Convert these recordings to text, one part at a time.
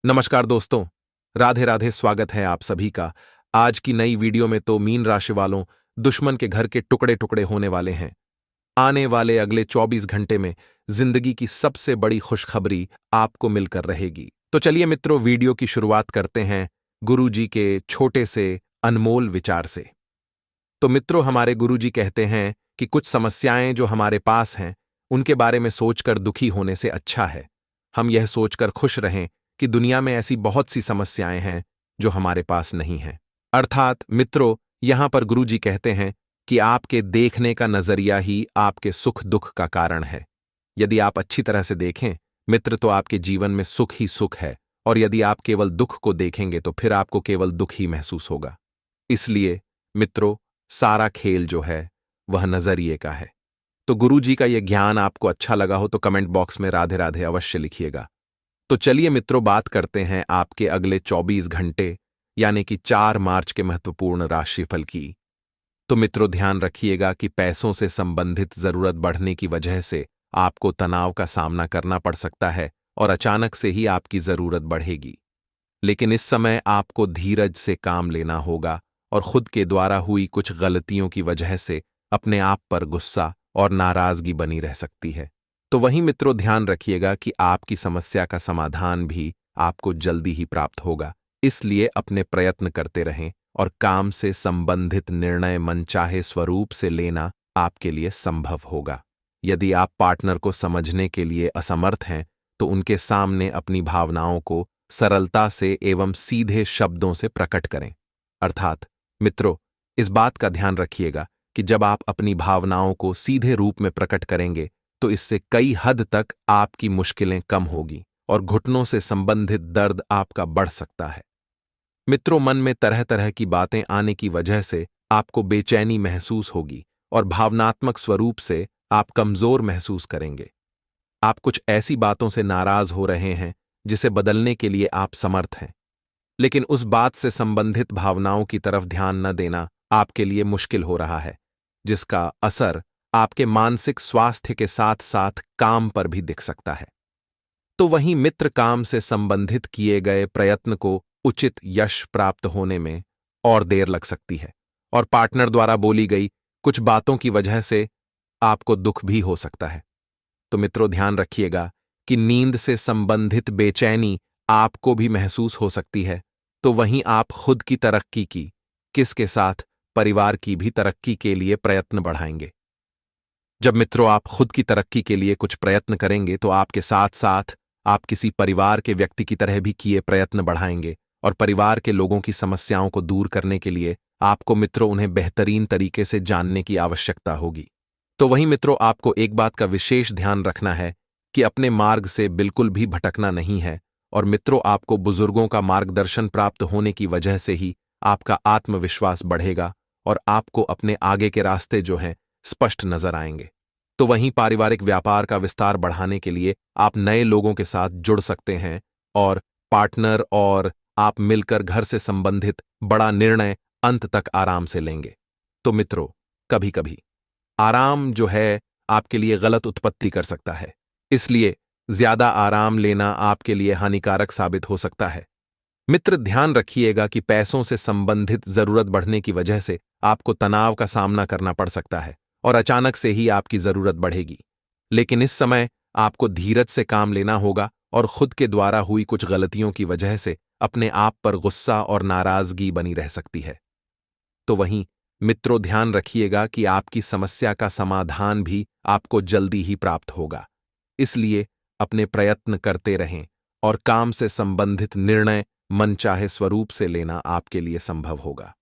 नमस्कार दोस्तों, राधे राधे। स्वागत है आप सभी का आज की नई वीडियो में। तो मीन राशि वालों, दुश्मन के घर के टुकड़े टुकड़े होने वाले हैं। आने वाले अगले 24 घंटे में जिंदगी की सबसे बड़ी खुशखबरी आपको मिलकर रहेगी। तो चलिए मित्रों, वीडियो की शुरुआत करते हैं गुरु जी के छोटे से अनमोल विचार से। तो मित्रों, हमारे गुरु जी कहते हैं कि कुछ समस्याएं जो हमारे पास हैं उनके बारे में सोचकर दुखी होने से अच्छा है हम यह सोचकर खुश रहें कि दुनिया में ऐसी बहुत सी समस्याएं हैं जो हमारे पास नहीं हैं। अर्थात मित्रों, यहां पर गुरु जी कहते हैं कि आपके देखने का नजरिया ही आपके सुख दुख का कारण है। यदि आप अच्छी तरह से देखें मित्र, तो आपके जीवन में सुख ही सुख है, और यदि आप केवल दुख को देखेंगे तो फिर आपको केवल दुख ही महसूस होगा। इसलिए मित्रों, सारा खेल जो है वह नजरिए का है। तो गुरु जी का यह ज्ञान आपको अच्छा लगा हो तो कमेंट बॉक्स में राधे राधे अवश्य लिखिएगा। तो चलिए मित्रों, बात करते हैं आपके अगले 24 घंटे यानी कि 4 मार्च के महत्वपूर्ण राशिफल की। तो मित्रों, ध्यान रखिएगा कि पैसों से संबंधित जरूरत बढ़ने की वजह से आपको तनाव का सामना करना पड़ सकता है और अचानक से ही आपकी जरूरत बढ़ेगी। लेकिन इस समय आपको धीरज से काम लेना होगा और खुद के द्वारा हुई कुछ गलतियों की वजह से अपने आप पर गुस्सा और नाराजगी बनी रह सकती है। तो वहीं मित्रों, ध्यान रखिएगा कि आपकी समस्या का समाधान भी आपको जल्दी ही प्राप्त होगा। इसलिए अपने प्रयत्न करते रहें और काम से संबंधित निर्णय मनचाहे स्वरूप से लेना आपके लिए संभव होगा। यदि आप पार्टनर को समझने के लिए असमर्थ हैं तो उनके सामने अपनी भावनाओं को सरलता से एवं सीधे शब्दों से प्रकट करें। अर्थात मित्रों, इस बात का ध्यान रखिएगा कि जब आप अपनी भावनाओं को सीधे रूप में प्रकट करेंगे तो इससे कई हद तक आपकी मुश्किलें कम होगी और घुटनों से संबंधित दर्द आपका बढ़ सकता है। मित्रों, मन में तरह तरह की बातें आने की वजह से आपको बेचैनी महसूस होगी और भावनात्मक स्वरूप से आप कमजोर महसूस करेंगे। आप कुछ ऐसी बातों से नाराज हो रहे हैं जिसे बदलने के लिए आप समर्थ हैं, लेकिन उस बात से संबंधित भावनाओं की तरफ ध्यान न देना आपके लिए मुश्किल हो रहा है, जिसका असर आपके मानसिक स्वास्थ्य के साथ साथ काम पर भी दिख सकता है। तो वहीं मित्र, काम से संबंधित किए गए प्रयत्न को उचित यश प्राप्त होने में और देर लग सकती है और पार्टनर द्वारा बोली गई कुछ बातों की वजह से आपको दुख भी हो सकता है। तो मित्रों, ध्यान रखिएगा कि नींद से संबंधित बेचैनी आपको भी महसूस हो सकती है। तो वहीं आप खुद की तरक्की की किसके साथ परिवार की भी तरक्की के लिए प्रयत्न बढ़ाएंगे। जब मित्रों आप खुद की तरक्की के लिए कुछ प्रयत्न करेंगे तो आपके साथ साथ आप किसी परिवार के व्यक्ति की तरह भी किए प्रयत्न बढ़ाएंगे और परिवार के लोगों की समस्याओं को दूर करने के लिए आपको मित्रों उन्हें बेहतरीन तरीके से जानने की आवश्यकता होगी। तो वहीं मित्रों, आपको एक बात का विशेष ध्यान रखना है कि अपने मार्ग से बिल्कुल भी भटकना नहीं है। और मित्रों, आपको बुजुर्गों का मार्गदर्शन प्राप्त होने की वजह से ही आपका आत्मविश्वास बढ़ेगा और आपको अपने आगे के रास्ते जो हैं स्पष्ट नजर आएंगे। तो वहीं पारिवारिक व्यापार का विस्तार बढ़ाने के लिए आप नए लोगों के साथ जुड़ सकते हैं और पार्टनर और आप मिलकर घर से संबंधित बड़ा निर्णय अंत तक आराम से लेंगे। तो मित्रों, कभी कभी आराम जो है आपके लिए गलत उत्पत्ति कर सकता है, इसलिए ज्यादा आराम लेना आपके लिए हानिकारक साबित हो सकता है। मित्र, ध्यान रखिएगा कि पैसों से संबंधित जरूरत बढ़ने की वजह से आपको तनाव का सामना करना पड़ सकता है और अचानक से ही आपकी जरूरत बढ़ेगी। लेकिन इस समय आपको धीरज से काम लेना होगा और खुद के द्वारा हुई कुछ गलतियों की वजह से अपने आप पर गुस्सा और नाराजगी बनी रह सकती है। तो वहीं मित्रों, ध्यान रखिएगा कि आपकी समस्या का समाधान भी आपको जल्दी ही प्राप्त होगा। इसलिए अपने प्रयत्न करते रहें और काम से संबंधित निर्णय मनचाहे स्वरूप से लेना आपके लिए संभव होगा।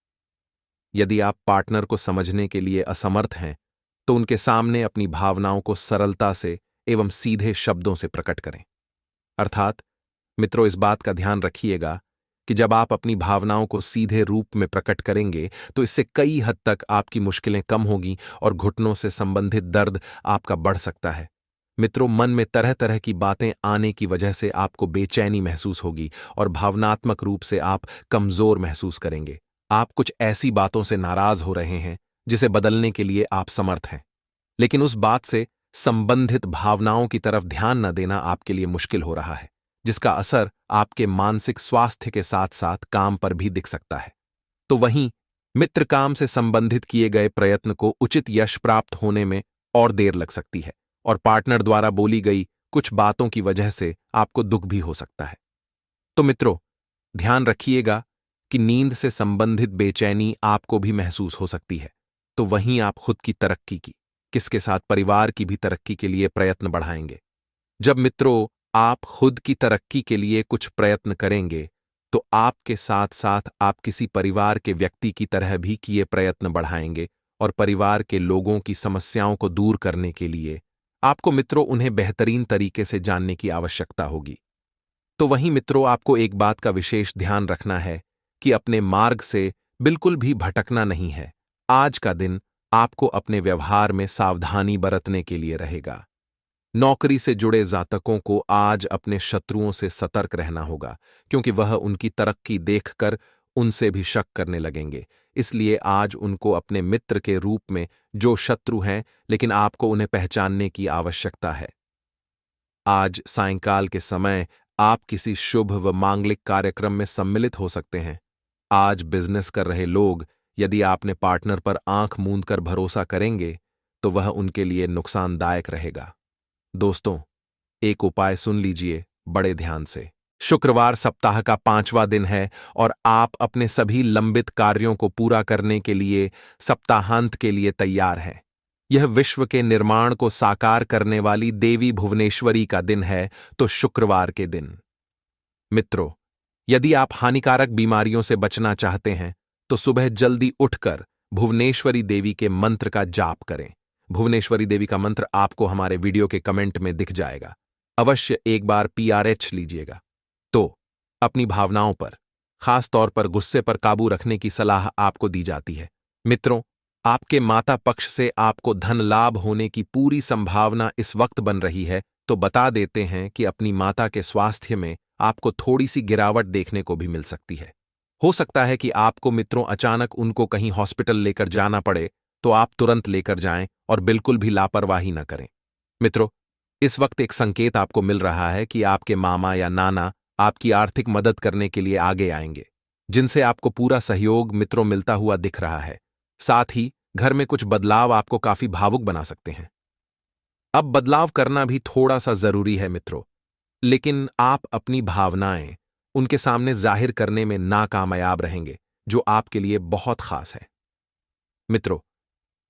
यदि आप पार्टनर को समझने के लिए असमर्थ हैं तो उनके सामने अपनी भावनाओं को सरलता से एवं सीधे शब्दों से प्रकट करें। अर्थात मित्रों, इस बात का ध्यान रखिएगा कि जब आप अपनी भावनाओं को सीधे रूप में प्रकट करेंगे तो इससे कई हद तक आपकी मुश्किलें कम होगी और घुटनों से संबंधित दर्द आपका बढ़ सकता है। मित्रों, मन में तरह तरह की बातें आने की वजह से आपको बेचैनी महसूस होगी और भावनात्मक रूप से आप कमजोर महसूस करेंगे। आप कुछ ऐसी बातों से नाराज हो रहे हैं जिसे बदलने के लिए आप समर्थ हैं, लेकिन उस बात से संबंधित भावनाओं की तरफ ध्यान न देना आपके लिए मुश्किल हो रहा है। जिसका असर आपके मानसिक स्वास्थ्य के साथ साथ काम पर भी दिख सकता है। तो वहीं मित्र काम से संबंधित किए गए प्रयत्न को उचित यश प्राप्त होने में और देर लग सकती है, और पार्टनर द्वारा बोली गई कुछ बातों की वजह से आपको दुख भी हो सकता है। तो मित्रों, ध्यान रखिएगा कि नींद से संबंधित बेचैनी आपको भी महसूस हो सकती है। तो वहीं आप खुद की तरक्की की, किसके साथ परिवार की भी तरक्की के लिए प्रयत्न बढ़ाएंगे। जब मित्रों आप खुद की तरक्की के लिए कुछ प्रयत्न करेंगे, तो आपके साथ साथ आप किसी परिवार के व्यक्ति की तरह भी किए प्रयत्न बढ़ाएंगे, और परिवार के लोगों की समस्याओं को दूर करने के लिए आपको मित्रों उन्हें बेहतरीन तरीके से जानने की आवश्यकता होगी। तो वहीं मित्रों आपको एक बात का विशेष ध्यान रखना है कि अपने मार्ग से बिल्कुल भी भटकना नहीं है। आज का दिन आपको अपने व्यवहार में सावधानी बरतने के लिए रहेगा। नौकरी से जुड़े जातकों को आज अपने शत्रुओं से सतर्क रहना होगा, क्योंकि वह उनकी तरक्की देखकर उनसे भी शक करने लगेंगे। इसलिए आज उनको अपने मित्र के रूप में जो शत्रु हैं, लेकिन आपको उन्हें पहचानने की आवश्यकता है। आज सायंकाल के समय आप किसी शुभ व मांगलिक कार्यक्रम में सम्मिलित हो सकते हैं। आज बिजनेस कर रहे लोग यदि आपने पार्टनर पर आंख मूंद कर भरोसा करेंगे, तो वह उनके लिए नुकसानदायक रहेगा। दोस्तों, एक उपाय सुन लीजिए बड़े ध्यान से। शुक्रवार सप्ताह का 5वां दिन है और आप अपने सभी लंबित कार्यों को पूरा करने के लिए सप्ताहांत के लिए तैयार हैं। यह विश्व के निर्माण को साकार करने वाली देवी भुवनेश्वरी का दिन है, तो शुक्रवार के दिन मित्रों, यदि आप हानिकारक बीमारियों से बचना चाहते हैं, तो सुबह जल्दी उठकर भुवनेश्वरी देवी के मंत्र का जाप करें। भुवनेश्वरी देवी का मंत्र आपको हमारे वीडियो के कमेंट में दिख जाएगा। अवश्य एक बार PRH लीजिएगा। तो अपनी भावनाओं पर, खास तौर पर गुस्से पर काबू रखने की सलाह आपको दी जाती है। मित्रों, आपके माता पक्ष से आपको धन लाभ होने की पूरी संभावना इस वक्त बन रही है, तो बता देते हैं कि अपनी माता के स्वास्थ्य में आपको थोड़ी सी गिरावट देखने को भी मिल सकती है। हो सकता है कि आपको मित्रों अचानक उनको कहीं हॉस्पिटल लेकर जाना पड़े, तो आप तुरंत लेकर जाएं और बिल्कुल भी लापरवाही न करें। मित्रों, इस वक्त एक संकेत आपको मिल रहा है कि आपके मामा या नाना आपकी आर्थिक मदद करने के लिए आगे आएंगे, जिनसे आपको पूरा सहयोग मित्रों मिलता हुआ दिख रहा है। साथ ही घर में कुछ बदलाव आपको काफी भावुक बना सकते हैं। अब बदलाव करना भी थोड़ा सा जरूरी है मित्रों, लेकिन आप अपनी भावनाएं उनके सामने जाहिर करने में नाकामयाब रहेंगे, जो आपके लिए बहुत खास है। मित्रों,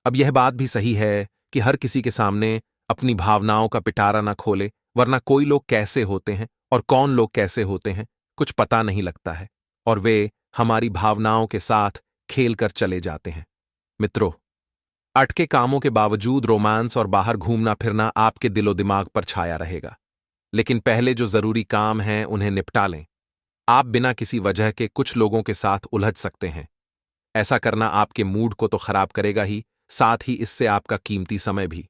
अब यह बात भी सही है कि हर किसी के सामने अपनी भावनाओं का पिटारा न खोले, वरना कोई लोग कैसे होते हैं और कौन लोग कैसे होते हैं कुछ पता नहीं लगता है, और वे हमारी भावनाओं के साथ खेल कर चले जाते हैं। मित्रों, अटके कामों के बावजूद रोमांस और बाहर घूमना फिरना आपके दिलो दिमाग पर छाया रहेगा, लेकिन पहले जो जरूरी काम हैं उन्हें निपटा लें। आप बिना किसी वजह के कुछ लोगों के साथ उलझ सकते हैं। ऐसा करना आपके मूड को तो खराब करेगा ही, साथ ही इससे आपका कीमती समय भी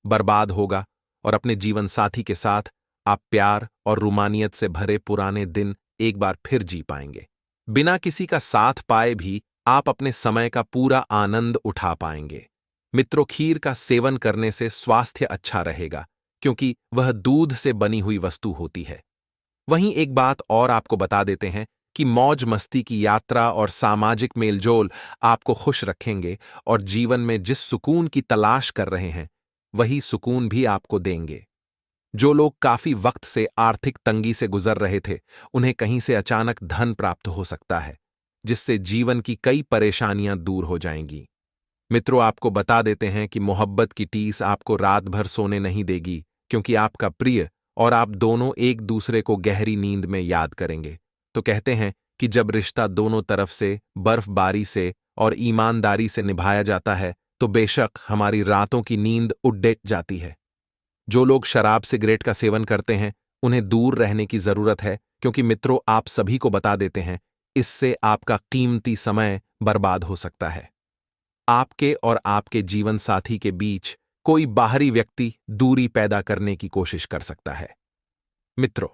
बर्बाद होगा, और अपने जीवन साथी के साथ आप प्यार और रूमानियत से भरे पुराने दिन एक बार फिर जी पाएंगे। बिना किसी का साथ पाए भी आप अपने समय का पूरा आनंद उठा पाएंगे। मित्रों, खीर का सेवन करने से स्वास्थ्य अच्छा रहेगा, क्योंकि वह दूध से बनी हुई वस्तु होती है। वहीं एक बात और आपको बता देते हैं कि मौज मस्ती की यात्रा और सामाजिक मेलजोल आपको खुश रखेंगे, और जीवन में जिस सुकून की तलाश कर रहे हैं वही सुकून भी आपको देंगे। जो लोग काफी वक्त से आर्थिक तंगी से गुजर रहे थे, उन्हें कहीं से अचानक धन प्राप्त हो सकता है, जिससे जीवन की कई परेशानियां दूर हो जाएंगी। मित्रों, आपको बता देते हैं कि मोहब्बत की टीस आपको रात भर सोने नहीं देगी, क्योंकि आपका प्रिय और आप दोनों एक दूसरे को गहरी नींद में याद करेंगे। तो कहते हैं कि जब रिश्ता दोनों तरफ से बर्फबारी से और ईमानदारी से निभाया जाता है, तो बेशक हमारी रातों की नींद उड़ जाती है। जो लोग शराब सिगरेट का सेवन करते हैं, उन्हें दूर रहने की जरूरत है, क्योंकि मित्रों आप सभी को बता देते हैं, इससे आपका कीमती समय बर्बाद हो सकता है। आपके और आपके जीवन साथी के बीच कोई बाहरी व्यक्ति दूरी पैदा करने की कोशिश कर सकता है। मित्रों,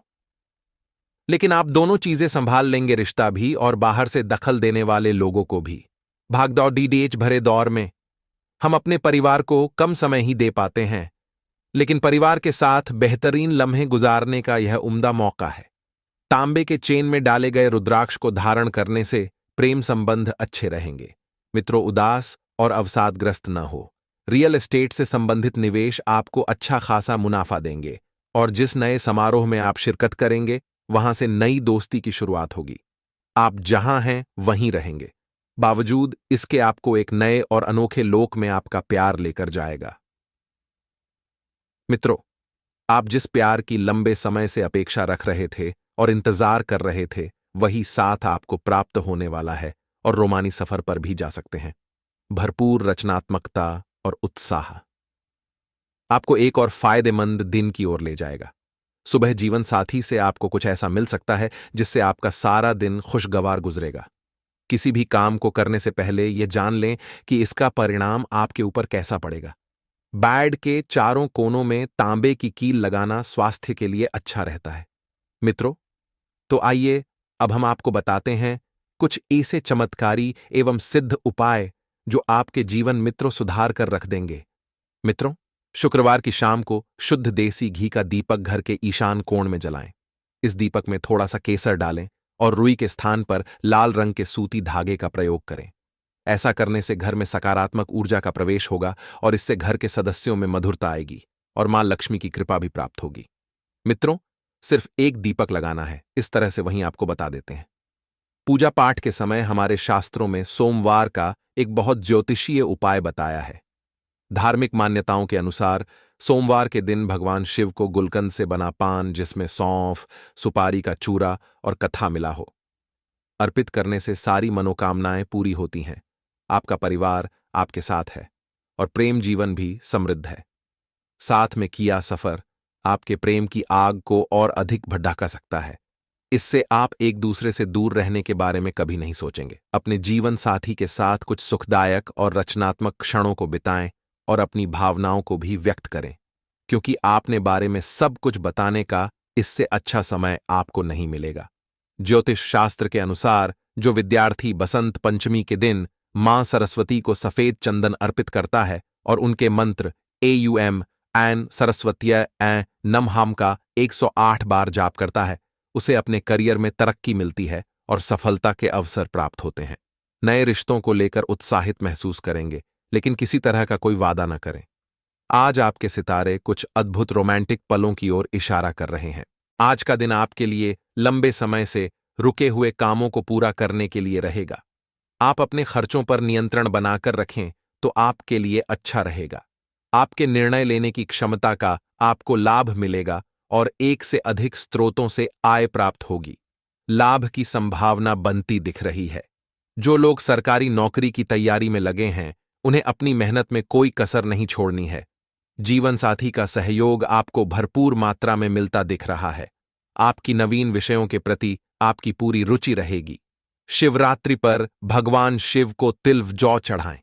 लेकिन आप दोनों चीजें संभाल लेंगे, रिश्ता भी और बाहर से दखल देने वाले लोगों को भी। भागदौड़ DDH भरे दौर में हम अपने परिवार को कम समय ही दे पाते हैं, लेकिन परिवार के साथ बेहतरीन लम्हे गुजारने का यह उम्दा मौका है। तांबे के चेन में डाले गए रुद्राक्ष को धारण करने से प्रेम संबंध अच्छे रहेंगे। मित्रों, उदास और अवसादग्रस्त न हो। रियल एस्टेट से संबंधित निवेश आपको अच्छा खासा मुनाफा देंगे और जिस नए समारोह में आप शिरकत करेंगे वहां से नई दोस्ती की शुरुआत होगी। आप जहां हैं वहीं रहेंगे। बावजूद इसके आपको एक नए और अनोखे लोक में आपका प्यार लेकर जाएगा। मित्रों, आप जिस प्यार की लंबे समय से अपेक्षा रख रहे थे और इंतजार कर रहे थे, वही साथ आपको प्राप्त होने वाला है और रोमानी सफर पर भी जा सकते हैं। भरपूर रचनात्मकता और उत्साह आपको एक और फायदेमंद दिन की ओर ले जाएगा। सुबह जीवन साथी से आपको कुछ ऐसा मिल सकता है जिससे आपका सारा दिन खुशगवार गुजरेगा। किसी भी काम को करने से पहले यह जान लें कि इसका परिणाम आपके ऊपर कैसा पड़ेगा। बेड के चारों कोनों में तांबे की कील लगाना स्वास्थ्य के लिए अच्छा रहता है। मित्रों, तो आइए अब हम आपको बताते हैं कुछ ऐसे चमत्कारी एवं सिद्ध उपाय जो आपके जीवन मित्रों सुधार कर रख देंगे। मित्रों, शुक्रवार की शाम को शुद्ध देसी घी का दीपक घर के ईशान कोण में जलाएं। इस दीपक में थोड़ा सा केसर डालें और रुई के स्थान पर लाल रंग के सूती धागे का प्रयोग करें। ऐसा करने से घर में सकारात्मक ऊर्जा का प्रवेश होगा और इससे घर के सदस्यों में मधुरता आएगी और मां लक्ष्मी की कृपा भी प्राप्त होगी। मित्रों, सिर्फ एक दीपक लगाना है, इस तरह से वहीं आपको बता देते हैं। पूजा पाठ के समय हमारे शास्त्रों में सोमवार का एक बहुत ज्योतिषीय उपाय बताया है। धार्मिक मान्यताओं के अनुसार सोमवार के दिन भगवान शिव को गुलकंद से बना पान, जिसमें सौंफ, सुपारी का चूरा और कथा मिला हो, अर्पित करने से सारी मनोकामनाएं पूरी होती हैं। आपका परिवार आपके साथ है और प्रेम जीवन भी समृद्ध है। साथ में किया सफर आपके प्रेम की आग को और अधिक भड़का सकता है। इससे आप एक दूसरे से दूर रहने के बारे में कभी नहीं सोचेंगे। अपने जीवन साथी के साथ कुछ सुखदायक और रचनात्मक क्षणों को बिताएं और अपनी भावनाओं को भी व्यक्त करें, क्योंकि आपने बारे में सब कुछ बताने का इससे अच्छा समय आपको नहीं मिलेगा। ज्योतिष शास्त्र के अनुसार जो विद्यार्थी बसंत पंचमी के दिन मां सरस्वती को सफेद चंदन अर्पित करता है और उनके मंत्र AUM एन सरस्वतीय ऐ नमहाम का 108 बार जाप करता है, उसे अपने करियर में तरक्की मिलती है और सफलता के अवसर प्राप्त होते हैं। नए रिश्तों को लेकर उत्साहित महसूस करेंगे, लेकिन किसी तरह का कोई वादा न करें। आज आपके सितारे कुछ अद्भुत रोमांटिक पलों की ओर इशारा कर रहे हैं। आज का दिन आपके लिए लंबे समय से रुके हुए कामों को पूरा करने के लिए रहेगा। आप अपने खर्चों पर नियंत्रण बनाकर रखें तो आपके लिए अच्छा रहेगा। आपके निर्णय लेने की क्षमता का आपको लाभ मिलेगा और एक से अधिक स्रोतों से आय प्राप्त होगी। लाभ की संभावना बनती दिख रही है। जो लोग सरकारी नौकरी की तैयारी में लगे हैं, उन्हें अपनी मेहनत में कोई कसर नहीं छोड़नी है। जीवन साथी का सहयोग आपको भरपूर मात्रा में मिलता दिख रहा है। आपकी नवीन विषयों के प्रति आपकी पूरी रुचि रहेगी। शिवरात्रि पर भगवान शिव को तिल व जौ चढ़ाएं।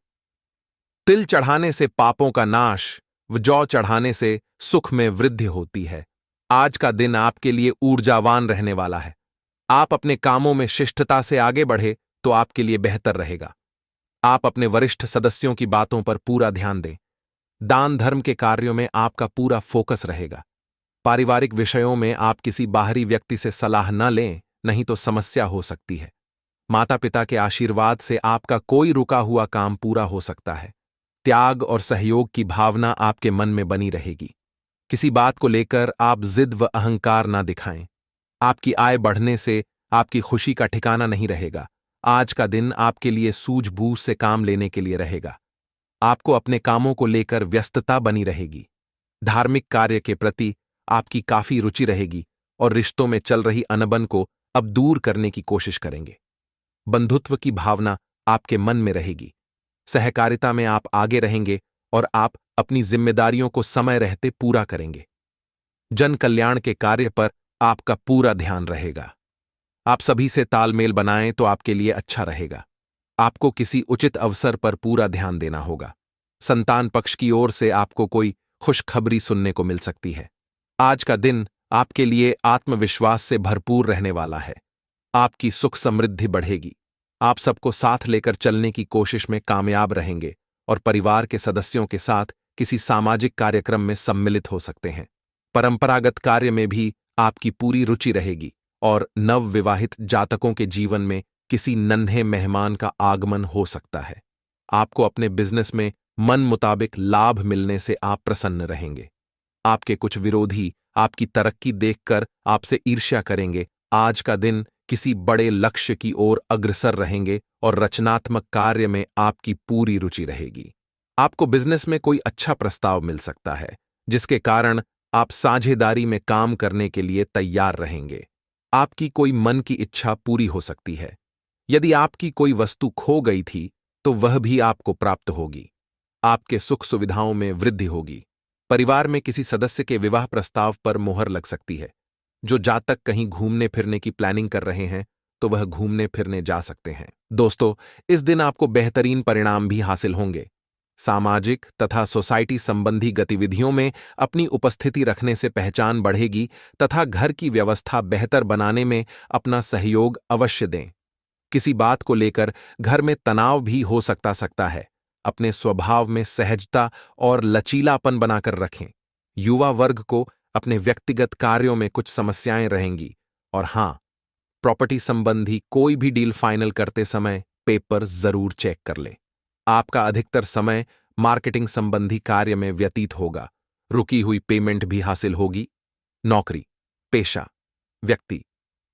तिल चढ़ाने से पापों का नाश व जौ चढ़ाने से सुख में वृद्धि होती है। आज का दिन आपके लिए ऊर्जावान रहने वाला है। आप अपने कामों में शिष्टता से आगे बढ़े तो आपके लिए बेहतर रहेगा। आप अपने वरिष्ठ सदस्यों की बातों पर पूरा ध्यान दें। दान धर्म के कार्यों में आपका पूरा फोकस रहेगा। पारिवारिक विषयों में आप किसी बाहरी व्यक्ति से सलाह न लें, नहीं तो समस्या हो सकती है। माता पिता के आशीर्वाद से आपका कोई रुका हुआ काम पूरा हो सकता है। त्याग और सहयोग की भावना आपके मन में बनी रहेगी। किसी बात को लेकर आप जिद व अहंकार ना दिखाएं। आपकी आय बढ़ने से आपकी खुशी का ठिकाना नहीं रहेगा। आज का दिन आपके लिए सूझबूझ से काम लेने के लिए रहेगा। आपको अपने कामों को लेकर व्यस्तता बनी रहेगी। धार्मिक कार्य के प्रति आपकी काफी रुचि रहेगी और रिश्तों में चल रही अनबन को अब दूर करने की कोशिश करेंगे। बंधुत्व की भावना आपके मन में रहेगी। सहकारिता में आप आगे रहेंगे और आप अपनी जिम्मेदारियों को समय रहते पूरा करेंगे। जन कल्याण के कार्य पर आपका पूरा ध्यान रहेगा। आप सभी से तालमेल बनाएं तो आपके लिए अच्छा रहेगा। आपको किसी उचित अवसर पर पूरा ध्यान देना होगा। संतान पक्ष की ओर से आपको कोई खुशखबरी सुनने को मिल सकती है। आज का दिन आपके लिए आत्मविश्वास से भरपूर रहने वाला है। आपकी सुख समृद्धि बढ़ेगी। आप सबको साथ लेकर चलने की कोशिश में कामयाब रहेंगे और परिवार के सदस्यों के साथ किसी सामाजिक कार्यक्रम में सम्मिलित हो सकते हैं। परंपरागत कार्य में भी आपकी पूरी रुचि रहेगी और नवविवाहित जातकों के जीवन में किसी नन्हे मेहमान का आगमन हो सकता है। आपको अपने बिजनेस में मन मुताबिक लाभ मिलने से आप प्रसन्न रहेंगे। आपके कुछ विरोधी आपकी तरक्की देखकर आपसे ईर्ष्या करेंगे। आज का दिन किसी बड़े लक्ष्य की ओर अग्रसर रहेंगे और रचनात्मक कार्य में आपकी पूरी रुचि रहेगी। आपको बिजनेस में कोई अच्छा प्रस्ताव मिल सकता है, जिसके कारण आप साझेदारी में काम करने के लिए तैयार रहेंगे। आपकी कोई मन की इच्छा पूरी हो सकती है। यदि आपकी कोई वस्तु खो गई थी तो वह भी आपको प्राप्त होगी। आपके सुख सुविधाओं में वृद्धि होगी। परिवार में किसी सदस्य के विवाह प्रस्ताव पर मोहर लग सकती है। जो जातक कहीं घूमने फिरने की प्लानिंग कर रहे हैं तो वह घूमने फिरने जा सकते हैं। दोस्तों, इस दिन आपको बेहतरीन परिणाम भी हासिल होंगे। सामाजिक तथा सोसाइटी संबंधी गतिविधियों में अपनी उपस्थिति रखने से पहचान बढ़ेगी तथा घर की व्यवस्था बेहतर बनाने में अपना सहयोग अवश्य दें। किसी बात को लेकर घर में तनाव भी हो सकता है। अपने स्वभाव में सहजता और लचीलापन बनाकर रखें। युवा वर्ग को अपने व्यक्तिगत कार्यों में कुछ समस्याएं रहेंगी। और हां, प्रॉपर्टी संबंधी कोई भी डील फाइनल करते समय पेपर जरूर चेक कर लें। आपका अधिकतर समय मार्केटिंग संबंधी कार्य में व्यतीत होगा। रुकी हुई पेमेंट भी हासिल होगी। नौकरी, पेशा, व्यक्ति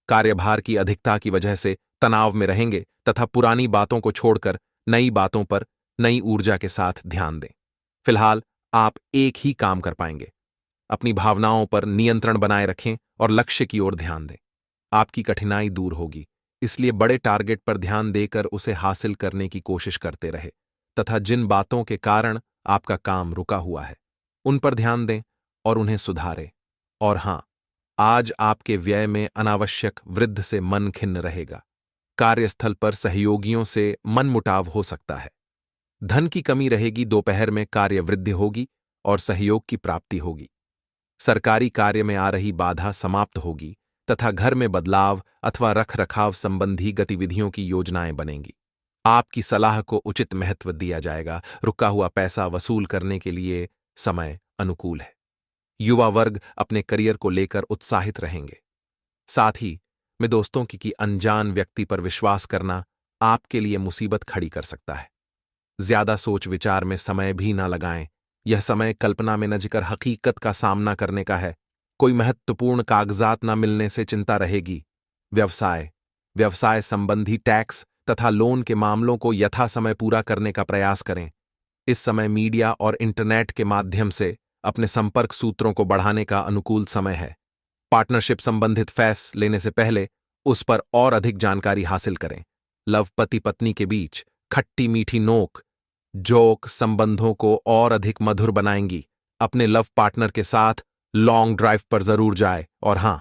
कार्यभार की अधिकता की वजह से तनाव में रहेंगे तथा पुरानी बातों को छोड़कर नई बातों पर नई ऊर्जा के साथ ध्यान दें। फिलहाल आप एक ही काम कर पाएंगे। अपनी भावनाओं पर नियंत्रण बनाए रखें और लक्ष्य की ओर ध्यान दें। आपकी कठिनाई दूर होगी, इसलिए बड़े टारगेट पर ध्यान देकर उसे हासिल करने की कोशिश करते रहे तथा जिन बातों के कारण आपका काम रुका हुआ है उन पर ध्यान दें और उन्हें सुधारें। और हां, आज आपके व्यय में अनावश्यक वृद्धि से मन खिन्न रहेगा। कार्यस्थल पर सहयोगियों से मनमुटाव हो सकता है। धन की कमी रहेगी। दोपहर में कार्य वृद्धि होगी और सहयोग की प्राप्ति होगी। सरकारी कार्य में आ रही बाधा समाप्त होगी तथा घर में बदलाव अथवा रखरखाव संबंधी गतिविधियों की योजनाएं बनेंगी। आपकी सलाह को उचित महत्व दिया जाएगा। रुका हुआ पैसा वसूल करने के लिए समय अनुकूल है। युवा वर्ग अपने करियर को लेकर उत्साहित रहेंगे। साथ ही में दोस्तों की अनजान व्यक्ति पर विश्वास करना आपके लिए मुसीबत खड़ी कर सकता है। ज्यादा सोच विचार में समय भी ना लगाएं। यह समय कल्पना में न जीकर हकीकत का सामना करने का है। कोई महत्वपूर्ण कागजात न मिलने से चिंता रहेगी। व्यवसाय संबंधी टैक्स तथा लोन के मामलों को यथासमय पूरा करने का प्रयास करें। इस समय मीडिया और इंटरनेट के माध्यम से अपने संपर्क सूत्रों को बढ़ाने का अनुकूल समय है। पार्टनरशिप संबंधित फैसले लेने से पहले उस पर और अधिक जानकारी हासिल करें। लव पति पत्नी के बीच खट्टी मीठी नोक जोक संबंधों को और अधिक मधुर बनाएंगी। अपने लव पार्टनर के साथ लॉन्ग ड्राइव पर जरूर जाए। और हां,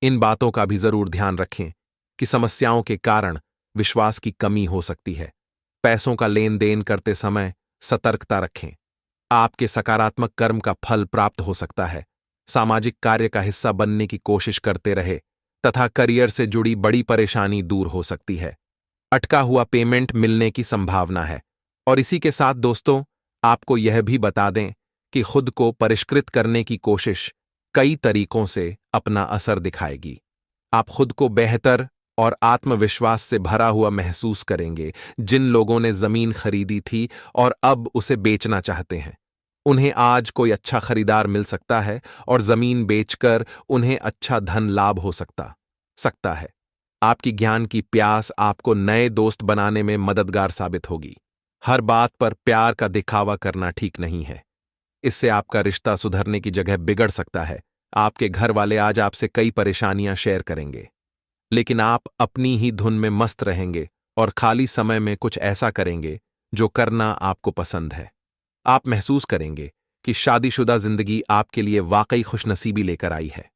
इन बातों का भी जरूर ध्यान रखें कि समस्याओं के कारण विश्वास की कमी हो सकती है। पैसों का लेन देन करते समय सतर्कता रखें। आपके सकारात्मक कर्म का फल प्राप्त हो सकता है। सामाजिक कार्य का हिस्सा बनने की कोशिश करते रहे तथा करियर से जुड़ी बड़ी परेशानी दूर हो सकती है। अटका हुआ पेमेंट मिलने की संभावना है। और इसी के साथ दोस्तों, आपको यह भी बता दें कि खुद को परिष्कृत करने की कोशिश कई तरीकों से अपना असर दिखाएगी। आप खुद को बेहतर और आत्मविश्वास से भरा हुआ महसूस करेंगे। जिन लोगों ने जमीन खरीदी थी और अब उसे बेचना चाहते हैं, उन्हें आज कोई अच्छा खरीदार मिल सकता है और जमीन बेचकर उन्हें अच्छा धन लाभ हो सकता है। आपकी ज्ञान की प्यास आपको नए दोस्त बनाने में मददगार साबित होगी। हर बात पर प्यार का दिखावा करना ठीक नहीं है। इससे आपका रिश्ता सुधरने की जगह बिगड़ सकता है। आपके घर वाले आज आपसे कई परेशानियां शेयर करेंगे, लेकिन आप अपनी ही धुन में मस्त रहेंगे और खाली समय में कुछ ऐसा करेंगे जो करना आपको पसंद है। आप महसूस करेंगे कि शादीशुदा जिंदगी आपके लिए वाकई खुशनसीबी लेकर आई है।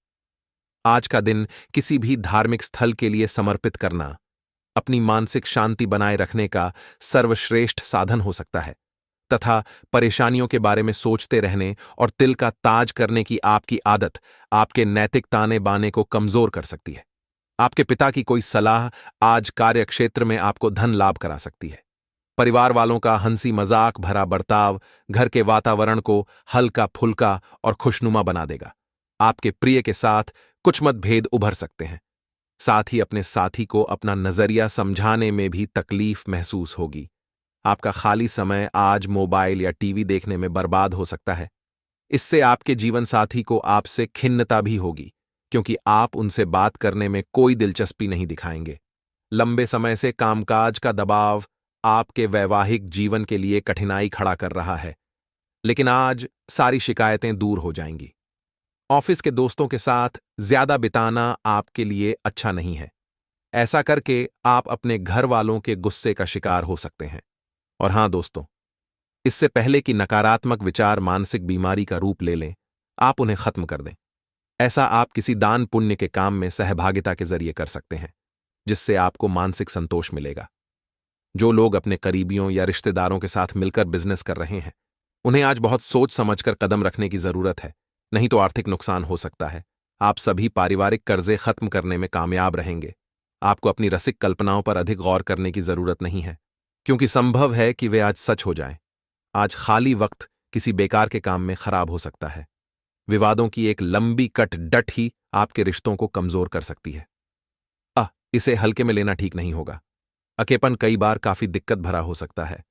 आज का दिन किसी भी धार्मिक स्थल के लिए समर्पित करना अपनी मानसिक शांति बनाए रखने का सर्वश्रेष्ठ साधन हो सकता है तथा परेशानियों के बारे में सोचते रहने और तिल का ताज करने की आपकी आदत आपके नैतिक ताने बाने को कमजोर कर सकती है। आपके पिता की कोई सलाह आज कार्य क्षेत्र में आपको धन लाभ करा सकती है। परिवार वालों का हंसी मजाक भरा बर्ताव घर के वातावरण को हल्का फुल्का और खुशनुमा बना देगा। आपके प्रिय के साथ कुछ मतभेद उभर सकते हैं। साथ ही अपने साथी को अपना नजरिया समझाने में भी तकलीफ महसूस होगी। आपका खाली समय आज मोबाइल या टीवी देखने में बर्बाद हो सकता है। इससे आपके जीवन साथी को आपसे खिन्नता भी होगी, क्योंकि आप उनसे बात करने में कोई दिलचस्पी नहीं दिखाएंगे। लंबे समय से कामकाज का दबाव आपके वैवाहिक जीवन के लिए कठिनाई खड़ा कर रहा है, लेकिन आज सारी शिकायतें दूर हो जाएंगी। ऑफिस के दोस्तों के साथ ज्यादा बिताना आपके लिए अच्छा नहीं है। ऐसा करके आप अपने घर वालों के गुस्से का शिकार हो सकते हैं। और हां दोस्तों, इससे पहले कि नकारात्मक विचार मानसिक बीमारी का रूप ले लें, आप उन्हें खत्म कर दें। ऐसा आप किसी दान पुण्य के काम में सहभागिता के जरिए कर सकते हैं, जिससे आपको मानसिक संतोष मिलेगा। जो लोग अपने करीबियों या रिश्तेदारों के साथ मिलकर बिजनेस कर रहे हैं, उन्हें आज बहुत सोच समझकर कदम रखने की जरूरत है, नहीं तो आर्थिक नुकसान हो सकता है। आप सभी पारिवारिक कर्जे खत्म करने में कामयाब रहेंगे। आपको अपनी रसिक कल्पनाओं पर अधिक गौर करने की जरूरत नहीं है, क्योंकि संभव है कि वे आज सच हो जाएं। आज खाली वक्त किसी बेकार के काम में खराब हो सकता है। विवादों की एक लंबी कट डट ही आपके रिश्तों को कमजोर कर सकती है। इसे हल्के में लेना ठीक नहीं होगा। अकेपन कई बार काफी दिक्कत भरा हो सकता है,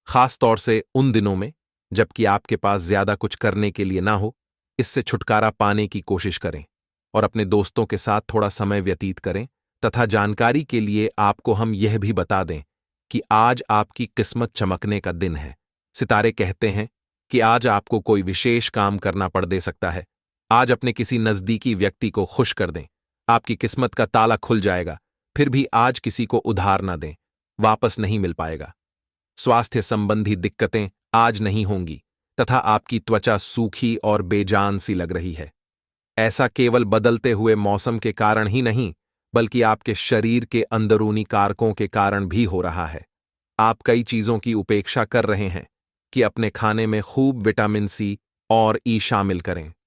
खास तौर से उन दिनों में जबकि आपके पास ज्यादा कुछ करने के लिए ना हो। इससे छुटकारा पाने की कोशिश करें और अपने दोस्तों के साथ थोड़ा समय व्यतीत करें। तथा जानकारी के लिए आपको हम यह भी बता दें कि आज आपकी किस्मत चमकने का दिन है। सितारे कहते हैं कि आज आपको कोई विशेष काम करना पड़ दे सकता है। आज अपने किसी नजदीकी व्यक्ति को खुश कर दें, आपकी किस्मत का ताला खुल जाएगा। फिर भी आज किसी को उधार ना दें, वापस नहीं मिल पाएगा। स्वास्थ्य संबंधी दिक्कतें आज नहीं होंगी तथा आपकी त्वचा सूखी और बेजान सी लग रही है। ऐसा केवल बदलते हुए मौसम के कारण ही नहीं, बल्कि आपके शरीर के अंदरूनी कारकों के कारण भी हो रहा है। आप कई चीजों की उपेक्षा कर रहे हैं कि अपने खाने में खूब विटामिन सी और ई शामिल करें।